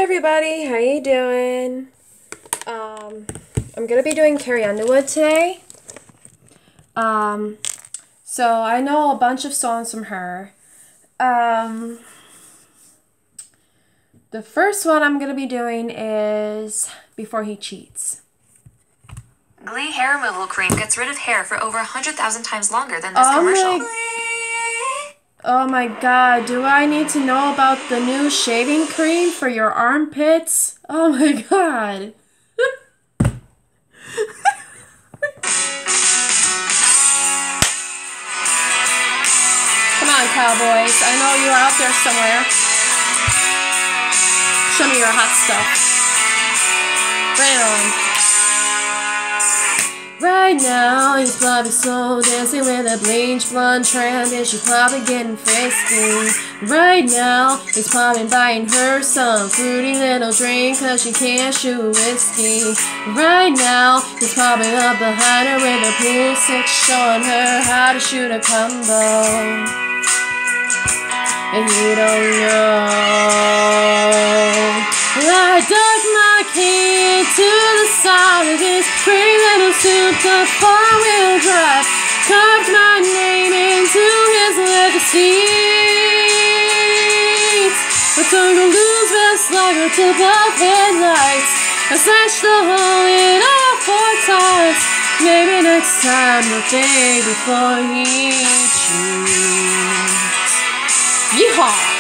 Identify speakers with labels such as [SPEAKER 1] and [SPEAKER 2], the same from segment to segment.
[SPEAKER 1] everybody, how you doing? I'm gonna be doing Carrie Underwood today. So I know a bunch of songs from her. The first one I'm gonna be doing is Before He Cheats.
[SPEAKER 2] Glee hair removal cream gets rid of hair for over 100,000 times longer than this commercial.
[SPEAKER 1] Oh my god, do I need to know about the new shaving cream for your armpits? Oh my god. Come on, Cowboys. I know you're out there somewhere. Show me your hot stuff. Bring it on. Right now, he's probably slow dancing with a bleach blonde tramp, and she's probably getting frisky. Right now, he's probably buying her some fruity little drink, cause she can't shoot whiskey. Right now, he's probably up behind her with a pool stick, showing her how to shoot a combo. And you don't know, I dug my key to the side of this pretty little souped-up four-wheel drive, carved my name into his leather seats. I took a loose vest slugger to both headlights. I slashed the hole in all 4 times. Maybe next time we'll think before he cheats. Yeehaw!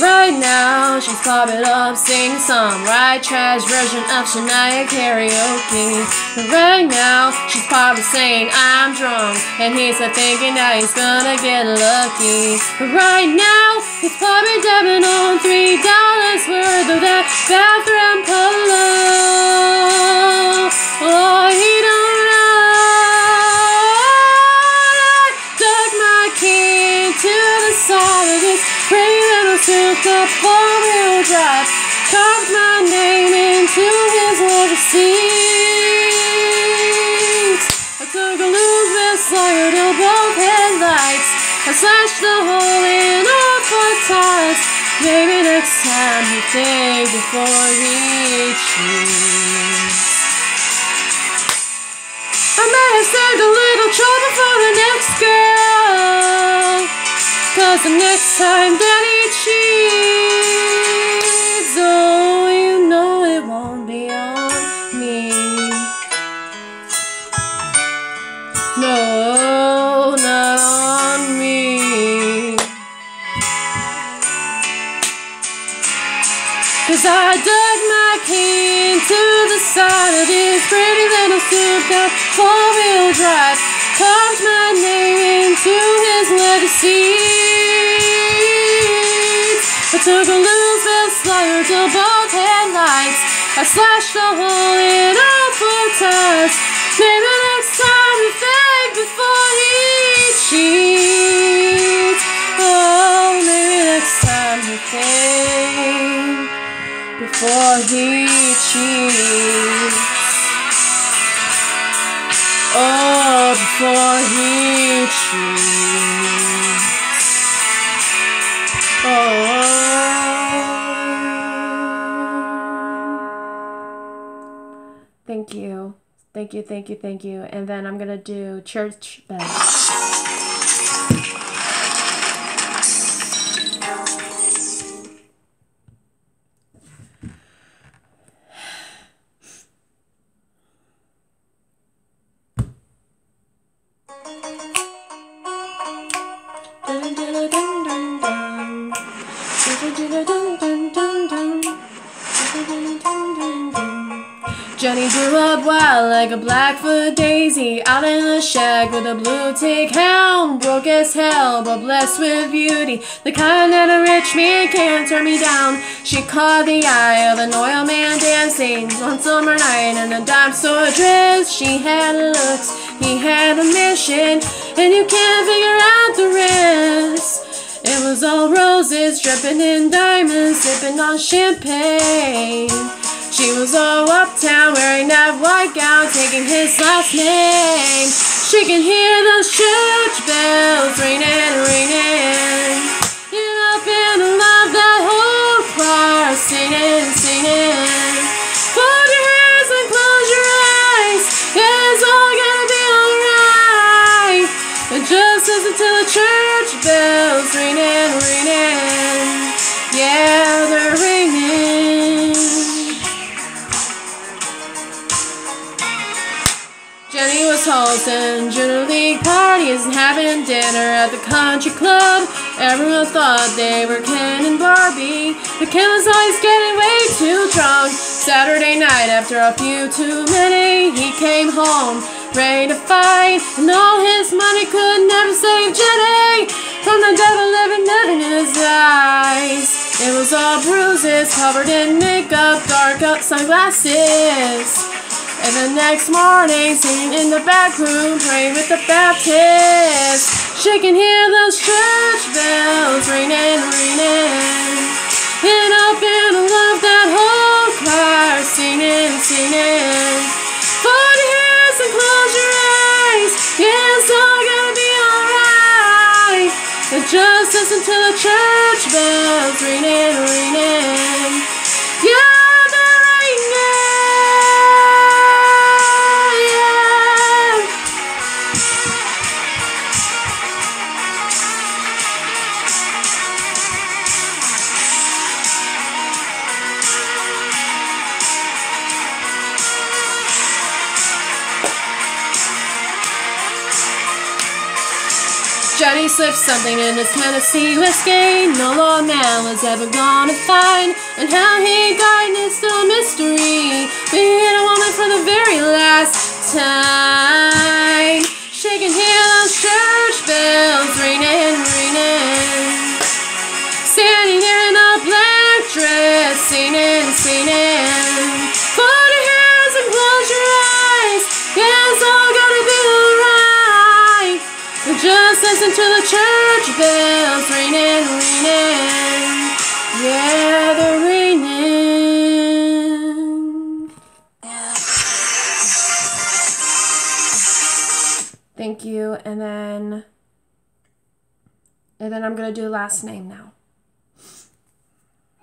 [SPEAKER 1] Right now, she's popping up, singing some right trash version of Shania karaoke. Right now, she's probably saying I'm drunk, and he's thinking that he's gonna get lucky. Right now, he's probably dabbing on $3 worth of that bathroom polo. Oh, he don't know. I dug my key to the side of this pretty little souped-up four-wheel drive, carved my name into his leather seats. I took a loose vest slugger to both headlights. I slashed the hole in all 4 times. Maybe next time he'll think before he cheats. I may have saved a little trouble for the next girl, cause the next time that he cheats, oh, you know it won't be on me. No, not on me. Cause I dug my key into the side of this pretty little souped-up four-wheel drive, carved my name into his leather seats. I took a loose vest slugger to both headlights. I slashed the hole in all 4 times. Maybe next time we think before he cheats. Oh, maybe next time we think before he cheats. Oh, before he cheats. Oh. Thank you. Thank you, thank you, thank you. And then I'm gonna do Church Bells. Johnny grew up wild like a Blackfoot daisy, out in the shack with a blue tick hound. Broke as hell, but blessed with beauty, the kind that a rich man can't turn me down. She caught the eye of an oil man dancing one summer night in a dime store dress. She had looks, he had a mission, and you can't figure out the rest. It was all roses, dripping in diamonds, sipping on champagne. She was all uptown, wearing that white gown, taking his last name. She can hear those church bells ringing, ringing. And up in a love singing, singing. Fold your hands and close your eyes. Yeah, it's all gonna be alright. And just listen to the church bells ringing, ringing. Yeah, they're ringing. Jenny was hosting Junior League parties and having dinner at the country club. Everyone thought they were Ken and Barbie, but Ken was always getting way too drunk. Saturday night, after a few too many, he came home ready to fight, and all his money could never save Jenny from the devil living in his eyes. It was all bruises, covered in makeup, dark sunglasses. And the next morning, singing in the back room, praying with the Baptist. She can hear those church bells ringing, ringing. And up in love, that whole choir singing, singing. Fold your hands and close your eyes. Yeah, it's all gonna be alright. And just listen to the church bells ringing, ringing. Yeah. Johnny slipped something in his Tennessee whiskey no law man was ever gonna find, and how he got it is still a mystery. We hit a woman for the very last time. She can hear those church bells ringing, ringing. Standing there in a black dress, singing, singing. Fold your hands and close your eyes. Yeah, it's all gonna be alright. Just listen to the church bells ringing, ringing. Yeah, they're ringing. Thank you, and then I'm gonna do last name now.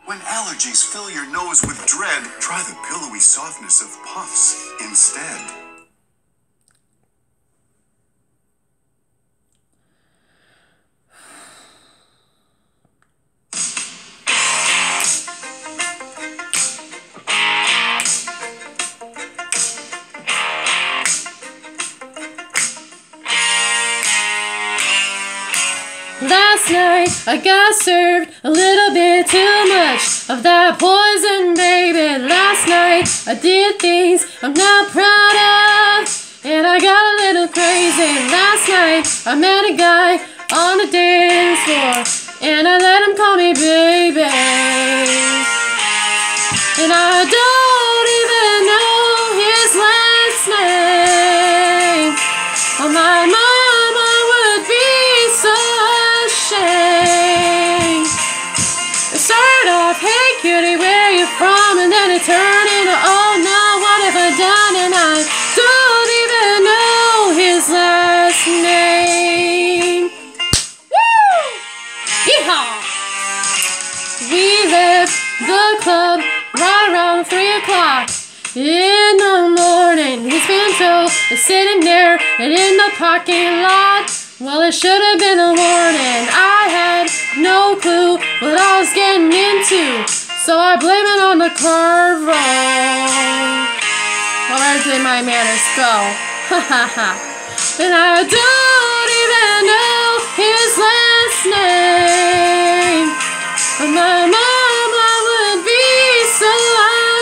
[SPEAKER 3] When allergies fill your nose with dread, try the pillowy softness of Puffs instead.
[SPEAKER 1] Last night I got served a little bit too much of that poison, baby. Last night I did things I'm not proud of, and I got a little crazy. Last night I met a guy on the dance floor, and I let him call me baby. And I don't even know his last name. Oh, my mama would be so ashamed. It started off, hey cutie, where you from? And then it turned into, oh no, what have I done? And I don't even know his last name. Woo! Yeehaw! We left the club right around 3 o'clock in the morning. His Pinto is sitting there and in the parking lot. Well, it should have been a warning. I had no clue what I was getting into, so I blame it on the curve roll. Where did my manners go? Ha ha ha. And I don't even know his last name. But my mama would be so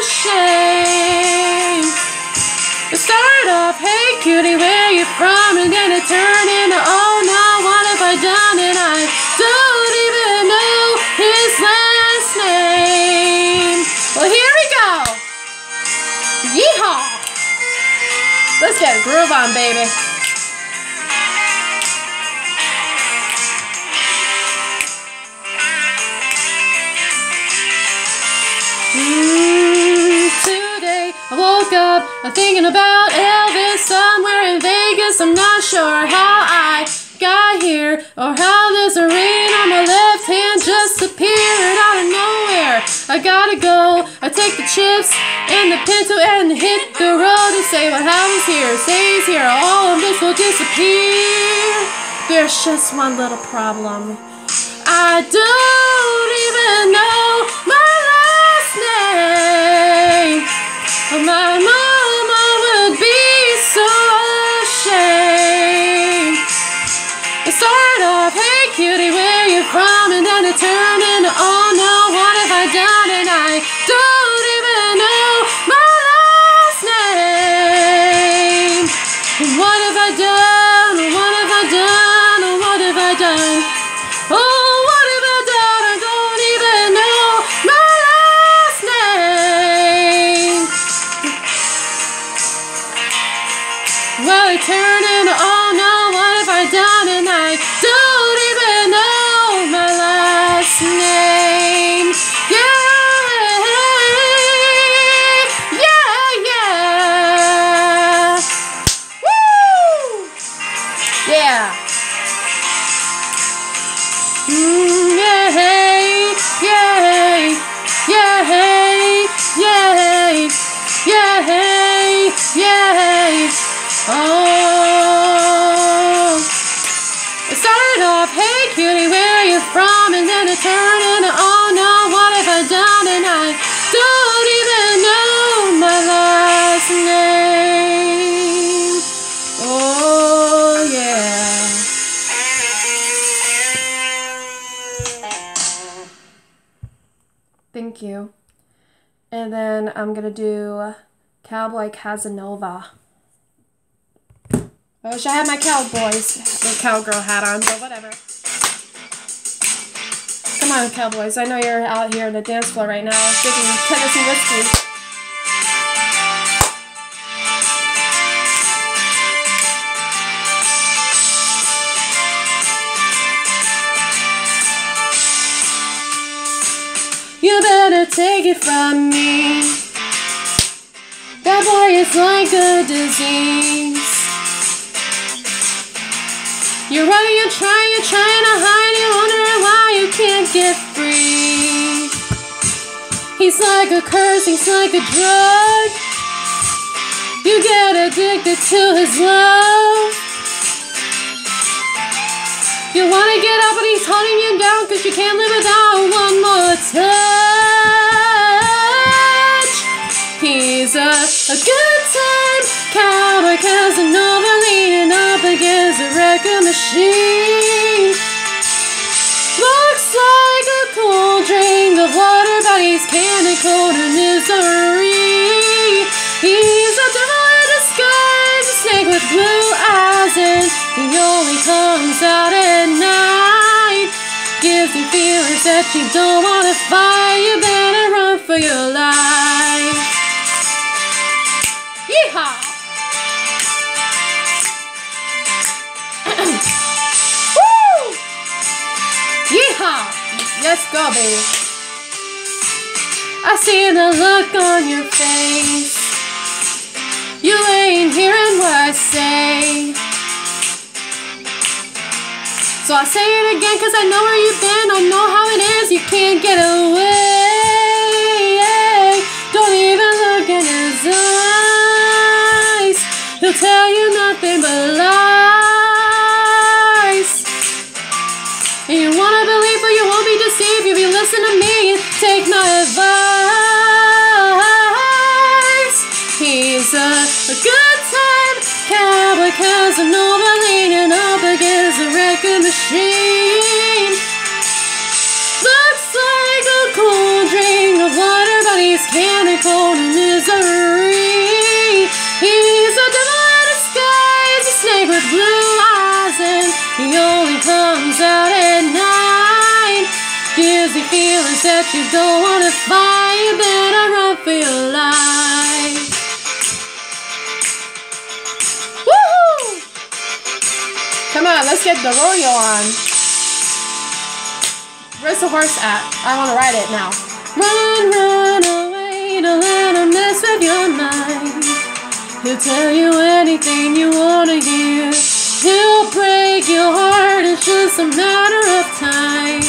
[SPEAKER 1] ashamed. It started off, hey cutie, where you from? And then it turned into, oh no, what have I done? And I don't even know his last name. Well, here we go. Yeehaw. Let's get a groove on, baby. Today I woke up thinking about Elvis somewhere in Vegas. I'm not sure how I got here or how this ring on my left hand just appeared out of nowhere. I gotta go. I take the chips and the pinto and hit the road and say what happens here stays here. All of this will disappear. There's just one little problem. I don't even know my last name. My mama would be so ashamed. It started off, hey cutie, where you from? And then it turned into, oh no, what have I done? And I don't even know my last name. What have I done? What have I done? What have I done? Oh, what have I done? I don't even know my last name. Well, it turned into, oh no, what have I done? And I don't even know my last name. Yeah, yeah, yeah. Woo! Yeah. Yay, yay, yay, yay, yay, yay. Oh, it started off, hey cutie, where are you from? And then it turned into, oh no, what have I done? And I don't even know my last name. Oh yeah. Thank you. And then I'm gonna do Cowboy Casanova. I wish I had my cowgirl hat on, but whatever. Come on, cowboys. I know you're out here on the dance floor right now drinking Tennessee whiskey. You better take it from me. That boy is like a disease. You're running, you're trying to hide, you're wondering why you can't get free. He's like a curse, he's like a drug. You get addicted to his love. You wanna get up but he's holding you down, cause you can't live without one more touch. He's a good time cowboy Casanova, leaning up against a record machine. Looks like a cool drink of water, but he's candy cold in misery. He's a devil in disguise, a snake with blue eyes, and he only comes out at night. Gives you feelings that you don't want to fight. You better run for your life. Yeehaw! Woo! Yeehaw! Let's go, baby. I see the look on your face. You ain't hearing what I say. So I'll say it again, cause I know where you've been. I know how it is, you can't get away. Don't even look in his eyes. He'll tell you nothing but lies. And you wanna believe but you won't be deceived if you listen to me and take my advice. He's a good time cowboy Casanova, leaning up against a record machine. Looks like a cool drink of water, but he's candy cold in misery. He's a devil in disguise, a snake with blue eyes, and he only comes out at night. Gives you feelings that you don't want to fight. You better run for your life. Woohoo! Come on, let's get the rodeo on. Where's the horse at? I want to ride it now. Run, run away, don't let him mess with your mind. He'll tell you anything you want to hear. He'll break your heart, it's just a matter of time.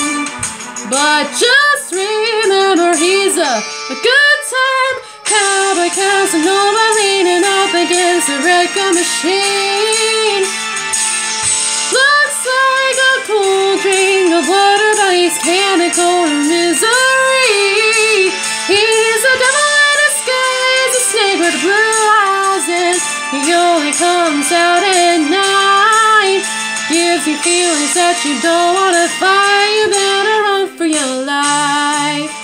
[SPEAKER 1] But just remember for he's a good time. Cowboy Casanova leaning up against the record machine. Looks like a cool drink of water, but he's chemical misery. He's a devil in disguise, a snake with blue eyes, and he only comes out at night. Gives you feelings that you don't want to fight. You better run for your life.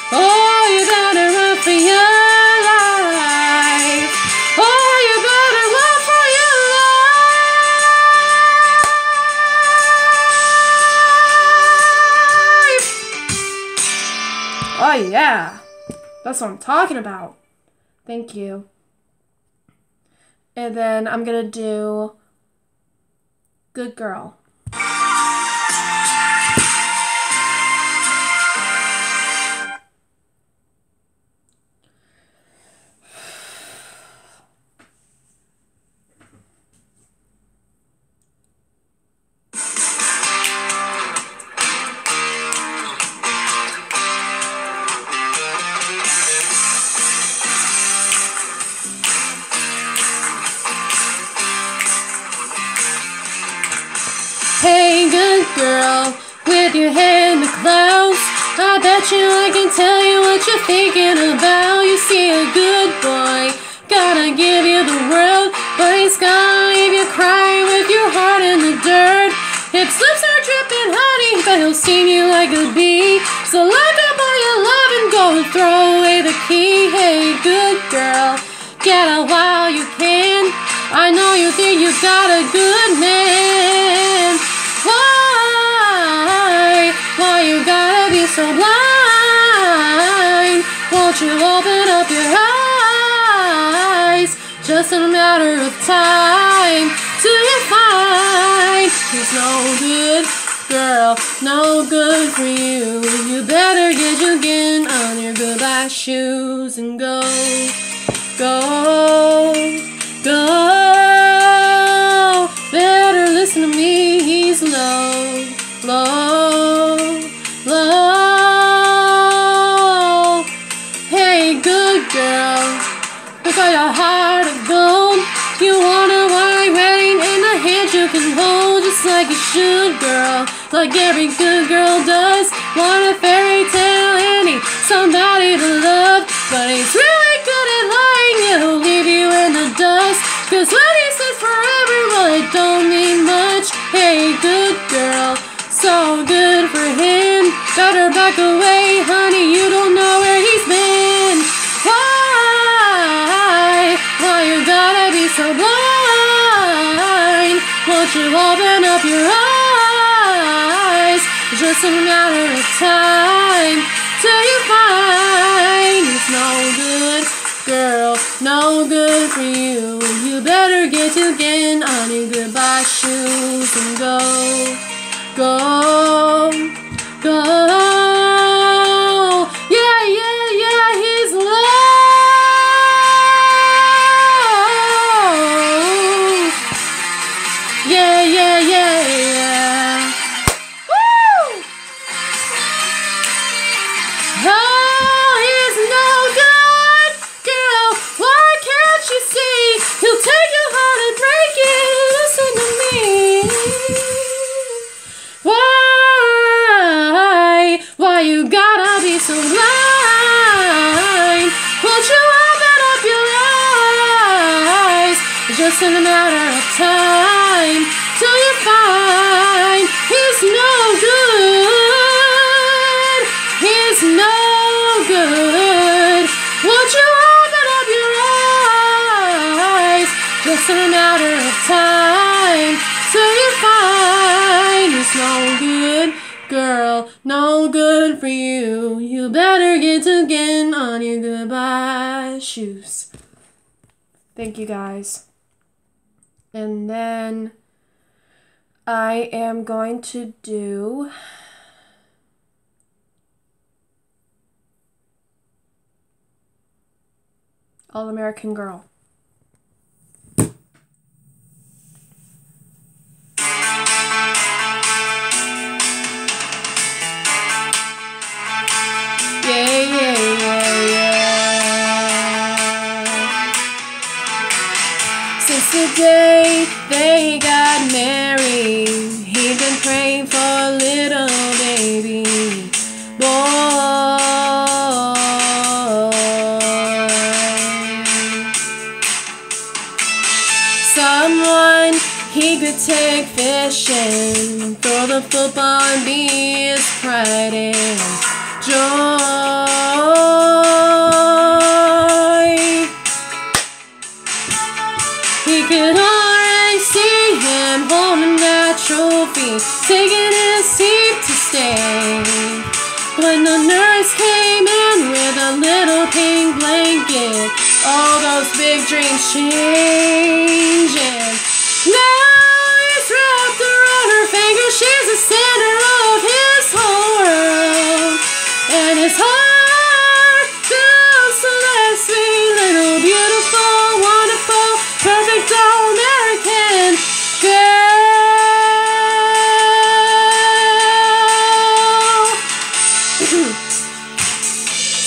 [SPEAKER 1] Oh, you better run for your life. Oh, you better run for your life. Oh, yeah. That's what I'm talking about. Thank you. And then I'm going to do Good Girl. Hey, good girl, with your head in the clouds, I bet you I can tell you what you're thinking about. You see a good boy, gotta give you the world, but he's gonna leave you crying with your heart in the dirt. His lips are dripping honey, but he'll sting you like a bee. So lock up all your love and go and throw away the key. Hey, good girl, get out while you can. I know you think you got a good man. Why you gotta be so blind? Won't you open up your eyes? Just a matter of time till you find he's no good, girl, no good for you. You better get your getting on your goodbye shoes and go, go, go. Better listen to me, he's low, low, low. Hey, good girl, you got your heart of gold. You want a white wedding and a hand you can hold, just like you should, girl, like every good girl does. Want a fairy tale and need somebody to love, but he's really good at lying. He'll leave you in the dust, 'cause when he says forever, well, it don't mean much. Hey, good girl, so good for him. Better back away, honey, you don't know where he's been. Why you gotta be so blind? Won't you open up your eyes? Just a matter of time till you find he's no good, girl, no good for you. You better get to getting on your goodbye shoes and go, go, go. Yeah, yeah, yeah, he's low. Yeah, yeah, yeah, yeah. Woo! Oh, he's no good, girl. Why can't you see? He'll take your heart and break it. Listen to me. Why you gotta be so blind? Won't you open up your eyes? Just in a matter of time till you find he's no good. He's no good. Won't you open up your eyes? Just in a matter of time till you find he's no good, girl, no good for you. You better get to getting on your goodbye shoes. Thank you, guys. And then I am going to do All American Girl. Yeah. the day they got married, he'd been praying for a little baby boy. Someone he could take fishing, throw the football and be his pride and joy. He could already see him holding that trophy, taking his seat to stay. When the nurse came in with a little pink blanket, all those big dreams changing. Now he's wrapped around her finger, she's the center of his whole world. And his heart goes to that sweet little beautiful, wonderful, perfect all-American girl.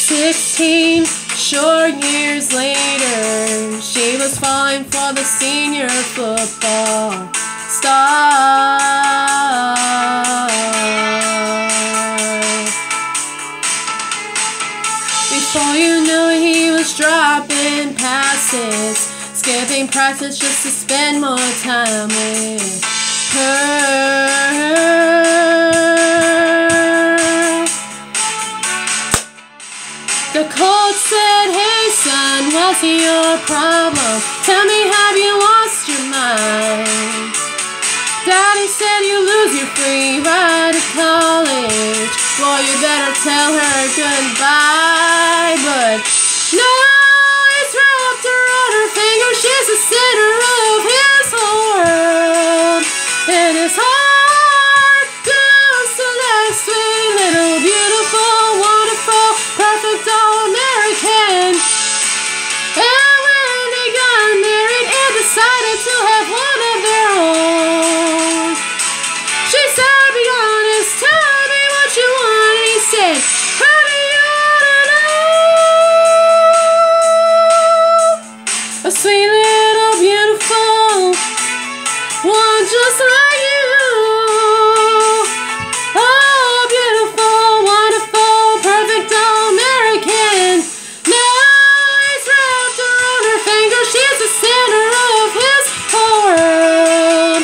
[SPEAKER 1] 16 short years later, she was falling for the senior football star. Before you knew it, he was dropping passes, skipping practice just to spend more time with her. The coach said, "Hey son, what's your problem? Tell me, have you lost your mind?" Daddy said, "You lose your free ride to college. Boy, you better tell her goodbye." But no, it's wrapped around her finger, she's the center of his whole world. And his heart goes to that sweet little beautiful, wonderful, perfect all-American. And when they got married and decided to have one of their own, she said, "Be honest, tell me what you want." And he said, "How do you wanna know? A sweet little beautiful one just like you. Oh, beautiful, wonderful, perfect all-American." Now he's wrapped around her finger, she's the center of his whole world.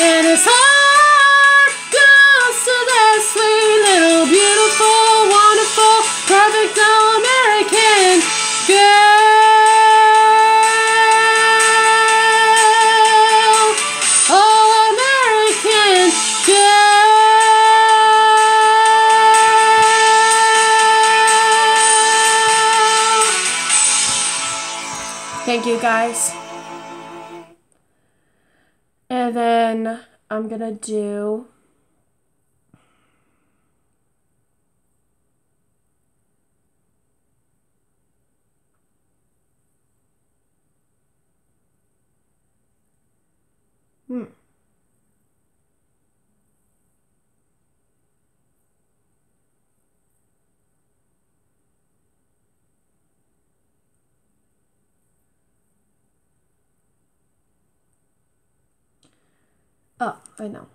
[SPEAKER 1] And his heart goes to that sweet little beautiful, wonderful, perfect all-American girl. All-American girl. Thank you guys. And then I'm gonna do oh, I know.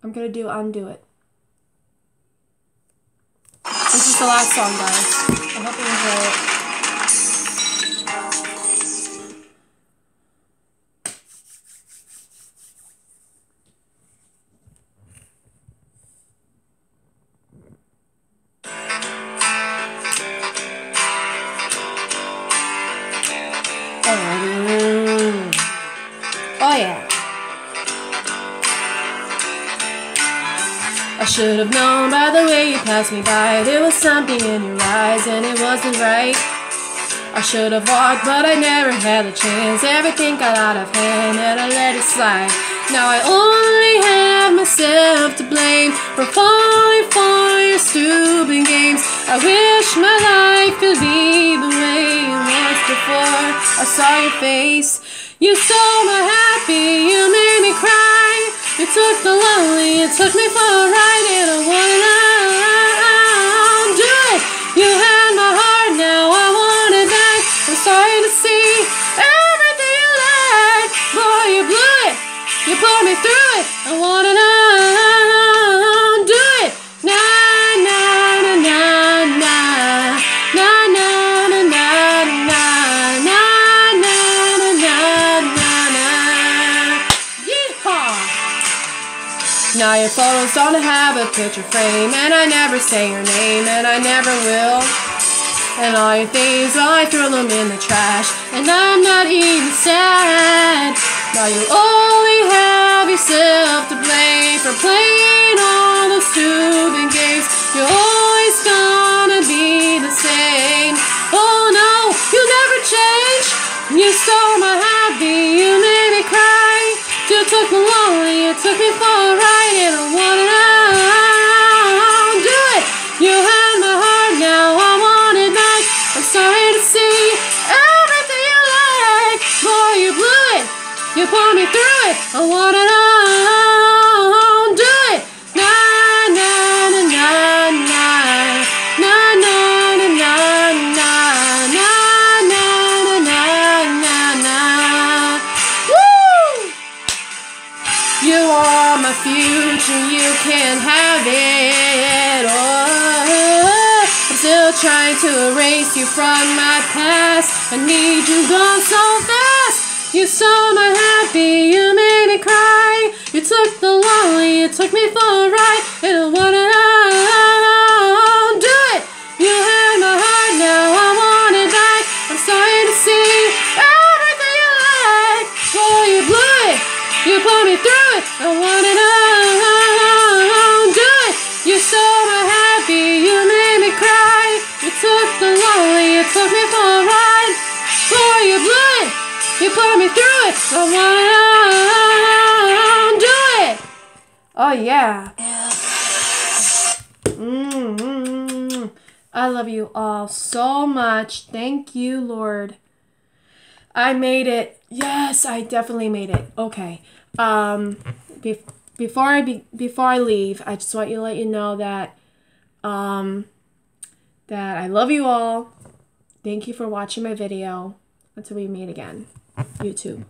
[SPEAKER 1] I'm gonna do Undo It. This is the last song, guys. I hope you enjoy it. Oh yeah. I should have known by the way you passed me by. There was something in your eyes and it wasn't right. I should have walked, but I never had a chance. Everything got out of hand and I let it slide. Now I only have myself to blame for falling for your stupid games. I wish my life could be the way it was before I saw your face. You stole my happy, you made me cry. You took the lonely, you took me for a ride, and I wanna undo it. You had my heart, now I want it back. put me through it. I wanna know. Do it. Na na na na na na na na na na na na na na na. Yeehaw! Now your photos don't have a picture frame, and I never say your name, and I never will. And all your things, well, I throw them in the trash, and I'm not even sad. Now you only have yourself to blame for playing all those stupid games. You're always gonna be the same. Oh no, you never change. You stole my happy, you made me cry. You took me lonely, you took me for a ride, and I wanna know. Do it. You had my heart, now I want it back. I'm sorry to see everything you like. Boy, you blew it. You put me through it. I wanna know. Do it. Na na na na na na na na na na na na na na na. Woo! You are my future. You can't have it. Oh, I'm still trying to erase you from my past. I need you gone so fast. You saw my happy, you made me cry. You took the lonely, you took me for a ride, and I wanna know. Do it. You had my heart, now I want it back. I'm sorry to see everything you like. Boy, you blew it. You put me through it. I wanna know. Do it. You saw my happy, you made me cry. You took the lonely, you took me for a ride. Boy, you blew it. You put me through it. I wanna do it. Oh yeah. I love you all so much. Thank you, Lord. I made it. Yes, I definitely made it. Okay. Before I leave, I just want to let you know that that I love you all. Thank you for watching my video. Until we meet again. YouTube.